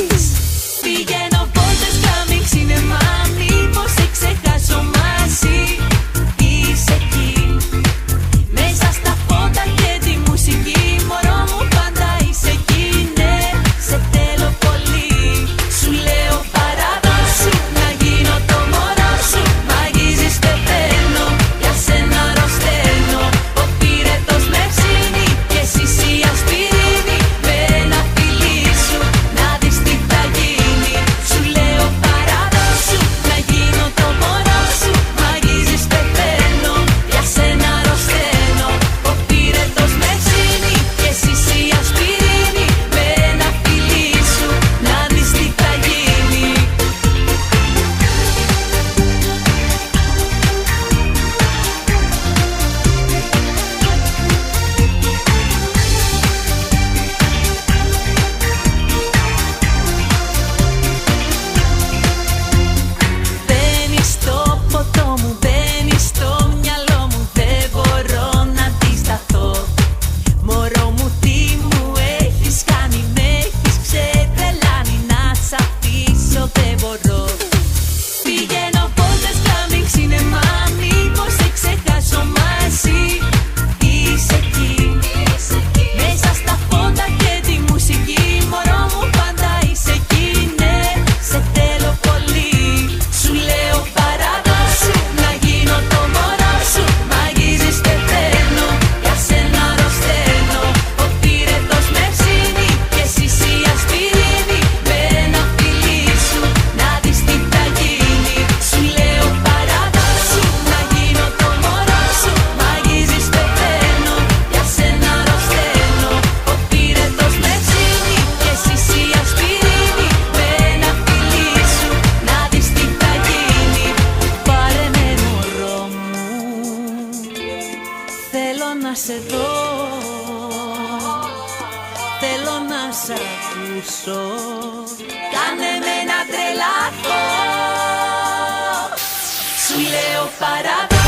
της. Πηγαίνω πόρτες, κλάμι, σινεμά, μήπως σε ξεχάσω μαζί. Είσαι εκεί, μέσα στα φώτα και τη μουσική. Μωρό μου πάντα είσαι εκεί, ναι, σε θέλω πολύ. Σου λέω παράδοση, να γίνω το μωρό σου. Μ' αγγίζεις, πεθαίνω, για σένα αρρωσταίνω. Ο πυρετός με ψήνει και εσύ η ασπιρίνη. Με ένα φιλί σου, να δεις τι θα γίνει. Σου λέω παράδοση, να γίνω το μωρό σου. Μ' αγγίζεις, πεθαίνω, για σένα αρρωσταίνω. Ο πυρετός με ψήνει και εσύ η ασπιρίνη. Με ένα φιλί σου, να δεις τι θα γίνει. Μπαίνεις στο ποτό μου, μπαίνεις στο μυαλό μου. Δεν μπορώ να αντισταθώ. Μωρό μου, τι μου έχεις κάνει, με έχεις ξετρελάνει. Να σ' αφήσω δεν μπορώ. Πηγαίνω πόρτες, κλάμι, σινεμά, μήπως σε ξεχάσω μαζί. Είσαι εκεί, μέσα στα φώτα και τη μουσική. Μωρό μου πάντα είσαι εκεί, ναι, σε θέλω πολύ. Σου λέω παράδοση, να γίνω το μωρό σου. Μ' αγγίζεις, πεθαίνω, για σένα αρρωσταίνω. Ο πυρετός με ψήνει και εσύ η ασπιρίνη. Με ένα φιλί σου, να δεις τι θα γίνει. Σου λέω παράδοση, να γίνω το μωρό σου. Μ' αγγίζεις, πεθαίνω, για σένα αρρωσταίνω. Ο πυρετός με ψήνει και εσύ η ασπιρίνη. Με ένα φιλί σου, να δεις τι θα γίνει. Πάρε με, μωρό μου, θέλω να σε δω. Θέλω να σ' ακούσω. Κάνε με να τρελαθώ. Σου λέω παράδοση.